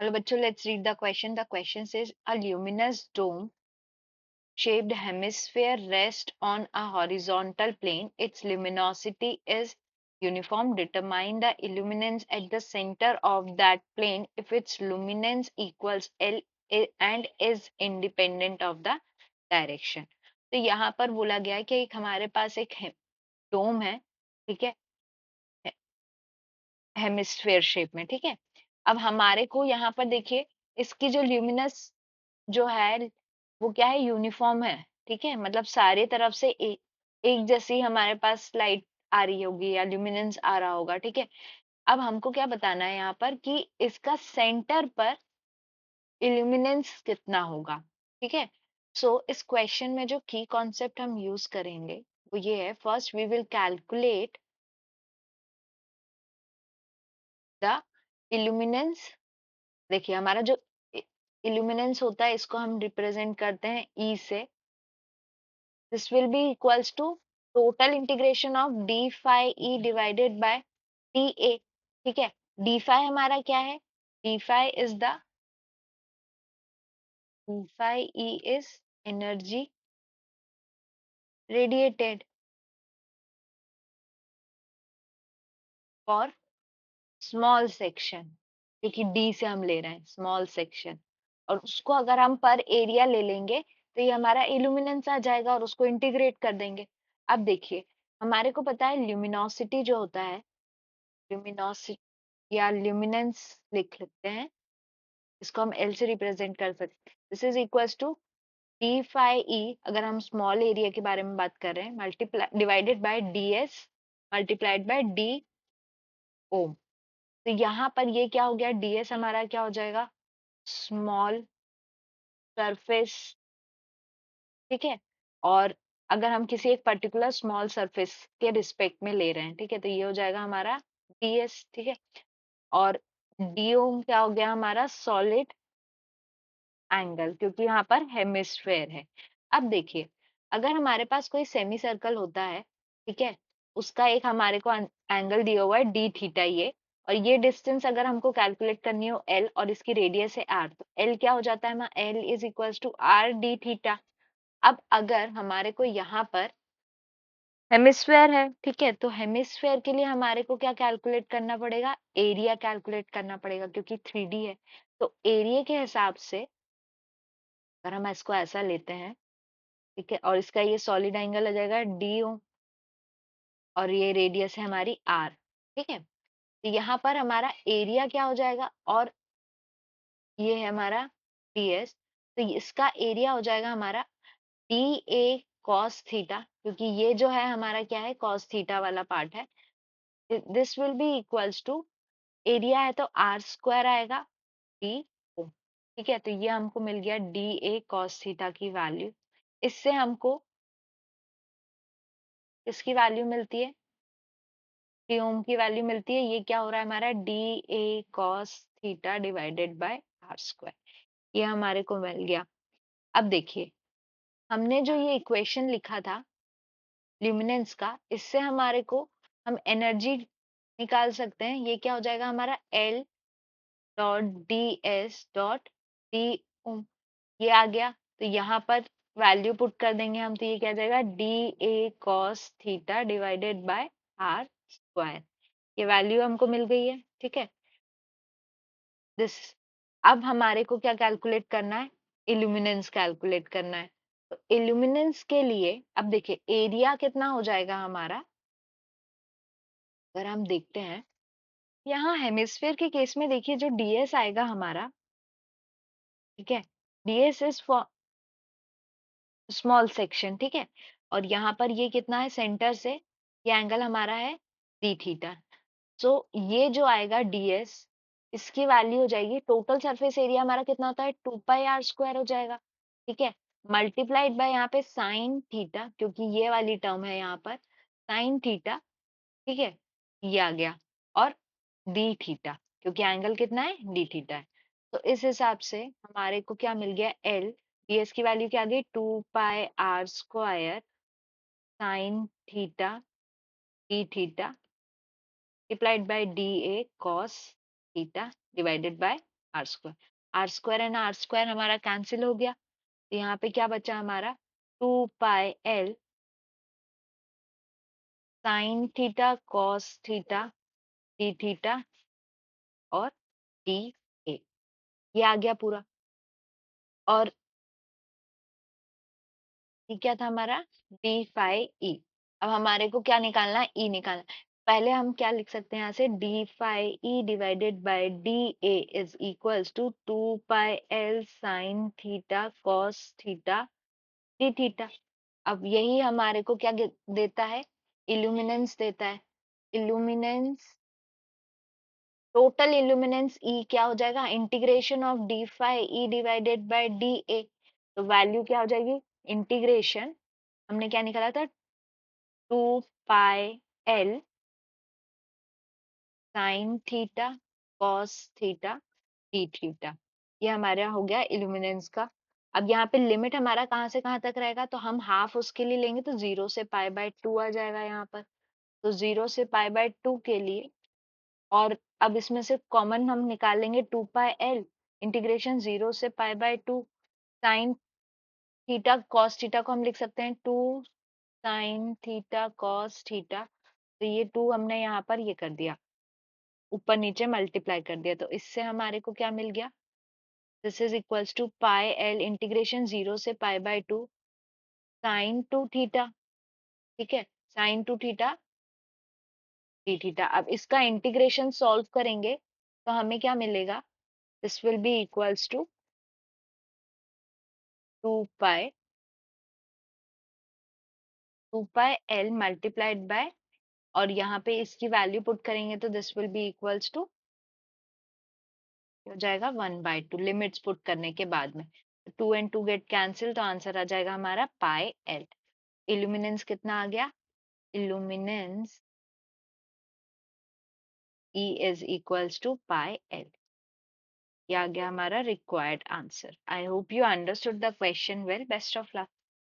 Hello bachcho, let's read the question. The question says a luminous dome shaped hemisphere rests on a horizontal plane. Its luminosity is uniform. Determine the illuminance at the center of that plane if its luminance equals L and is independent of the direction. तो यहाँ पर बोला गया है कि एक हमारे पास एक डोम है, ठीक है, हेमिस्फेयर शेप में, ठीक है। अब हमारे को यहाँ पर देखिए इसकी जो ल्यूमिनस जो है वो क्या है, यूनिफॉर्म है, ठीक है, मतलब सारे तरफ से एक जैसी हमारे पास लाइट आ रही होगी या ल्यूमिनेंस आ रहा होगा, ठीक है। अब हमको क्या बताना है यहाँ पर कि इसका सेंटर पर इल्यूमिनेंस कितना होगा, ठीक है। सो इस क्वेश्चन में जो की कॉन्सेप्ट हम यूज करेंगे वो ये है, first we will calculate the illuminance. देखिए हमारा जो इल्यूमिनेंस होता है इसको हम रिप्रेजेंट करते हैं ई से। This will be equals to total integration of d phi E divided by d A, ठीक है। डी फाई हमारा क्या है, d phi E is energy radiated for small section, क्योंकि डी से हम ले रहे हैं स्मॉल सेक्शन, और उसको अगर हम पर एरिया ले लेंगे तो ये हमारा इल्यूमिनेंस आ जाएगा और उसको इंटीग्रेट कर देंगे। अब देखिए हमारे को पता है ल्यूमिनोसिटी जो होता है, ल्यूमिनोसिटी या ल्यूमिनेंस लिख लेते हैं, इसको हम एल से रिप्रेजेंट कर सकते हैं। This is equals to d phi E, अगर हम स्मॉल एरिया के बारे में बात कर रहे हैं, multiply divided by d S multiplied by d O. तो यहाँ पर ये क्या हो गया, डीएस हमारा क्या हो जाएगा, स्मॉल सरफेस, ठीक है। और अगर हम किसी एक पर्टिकुलर स्मॉल सरफेस के रिस्पेक्ट में ले रहे हैं, ठीक है, तो ये हो जाएगा हमारा डीएस, ठीक है। और डीओ क्या हो गया हमारा, सॉलिड एंगल, क्योंकि यहाँ पर हेमिस्फेयर है। अब देखिए अगर हमारे पास कोई सेमी सर्कल होता है, ठीक है, उसका एक हमारे को एंगल दिया हुआ है डी थीटा ये, और ये डिस्टेंस अगर हमको कैलकुलेट करनी हो एल और इसकी रेडियस है आर, तो एल क्या हो जाता है, L is equals to R d theta. अब अगर हमारे को यहाँ पर हेमिस्फेयर है, ठीक है, तो हेमिस्फेयर के लिए हमारे को क्या कैलकुलेट करना पड़ेगा, एरिया कैलकुलेट करना पड़ेगा, क्योंकि 3D है। तो एरिया के हिसाब से अगर हम इसको ऐसा लेते हैं, ठीक है, और इसका ये सॉलिड एंगल आ जाएगा डी ओ, और ये रेडियस है हमारी आर, ठीक है। तो यहाँ पर हमारा एरिया क्या हो जाएगा, और ये है हमारा डीएस, तो इसका एरिया हो जाएगा हमारा डी ए कॉस थीटा, क्योंकि ये जो है हमारा क्या है, कॉस थीटा वाला पार्ट है। This will be equals to, area है तो आर स्क्वायर आएगा डी ओ, ठीक है। तो ये हमको मिल गया डी ए कॉस थीटा की वैल्यू। इससे हमको इसकी वैल्यू मिलती है, डी ओम की वैल्यू मिलती है। ये क्या हो रहा है हमारा, d A cos theta divided by R square, ये हमारे को मिल गया। अब देखिए हमने जो ये इक्वेशन लिखा था ल्यूमिनेंस का, इससे हमारे को हम एनर्जी निकाल सकते हैं। ये क्या हो जाएगा हमारा, L dot D S dot D ओम, ये आ गया। तो यहाँ पर वैल्यू पुट कर देंगे हम, तो ये क्या आ जाएगा, d A cos theta divided by R square, ये वैल्यू हमको मिल गई है, ठीक है। दिस, अब हमारे को क्या कैलकुलेट करना है, इल्यूमिनेंस कैलकुलेट करना है। तो इल्यूमिनेंस के लिए अब देखिए एरिया कितना हो जाएगा हमारा, अगर हम देखते हैं यहाँ हेमिस्फेयर के केस में, देखिए जो डीएस आएगा हमारा, ठीक है, DS is for small section, ठीक है। और यहाँ पर ये कितना है, सेंटर से ये एंगल हमारा है डी थीटा। सो ये जो आएगा डीएस, इसकी वैल्यू हो जाएगी, टोटल सरफेस एरिया हमारा कितना होता है, 2 पाई r स्क्वायर हो जाएगा, ठीक है, मल्टीप्लाइड बाय यहाँ पे साइन थीटा, क्योंकि ये वाली टर्म है यहाँ पर साइन थीटा, ठीक है, ये आ गया, और डी थीटा, क्योंकि एंगल कितना है, डी थीटा है। तो इस हिसाब से हमारे को क्या मिल गया, एल डीएस की वैल्यू क्या आ गई, 2 पाई r square sine theta d theta multiplied by d A cos theta divided bye r square and r square हमारा कैंसिल हो गया, तो यहाँ पे क्या बचा हमारा 2 π l sine theta cos theta d theta और डी ए, ये आ गया पूरा। और ये क्या था हमारा डी फाई ई। अब हमारे को क्या निकालना है, ई निकालना है। पहले हम क्या लिख सकते हैं यहाँ से, d phi E divided by d A is equals to 2 π l sine theta cos theta d theta. अब यही हमारे को क्या देता है, इल्यूमिनेंस देता है। इल्यूमिनेंस, टोटल इल्यूमिनेंस ई क्या हो जाएगा, integration of d phi E divided by d A. तो वैल्यू क्या हो जाएगी, इंटीग्रेशन, हमने क्या निकाला था 2 π l sine theta cos theta d theta, ये हमारा हो गया इल्यूमिनेंस का। अब यहाँ पे लिमिट हमारा कहाँ से कहाँ तक रहेगा, तो हम हाफ उसके लिए लेंगे तो 0 से π/2 आ जाएगा यहाँ पर। तो 0 से π/2 के लिए, और अब इसमें से कॉमन हम निकालेंगे 2 π l, इंटीग्रेशन 0 से π/2 साइन थीटा कॉस थीटा को हम लिख सकते हैं 2 साइन थीटा कॉस थीटा। तो ये 2 हमने यहाँ पर ये कर दिया, ऊपर नीचे मल्टीप्लाई कर दिया, तो इससे हमारे को क्या मिल गया, this is equals to π l integration 0 से π/2 साइन 2 थीटा, ठीक है, साइन 2 थीटा डी थीटा। अब इसका इंटीग्रेशन सॉल्व करेंगे तो हमें क्या मिलेगा, this will be equals to 2 pi l multiplied by, और यहाँ पे इसकी वैल्यू पुट करेंगे तो this will be equals to हो जाएगा 1/2 लिमिट्स पुट करने के बाद में। 2 and 2 गेट कैंसिल, तो आंसर आ जाएगा हमारा पाई l। इल्यूमिनेंस कितना आ गया, illuminance E is equals to pi l। ये आ गया हमारा required answer. I hope you understood the question well. Best of luck.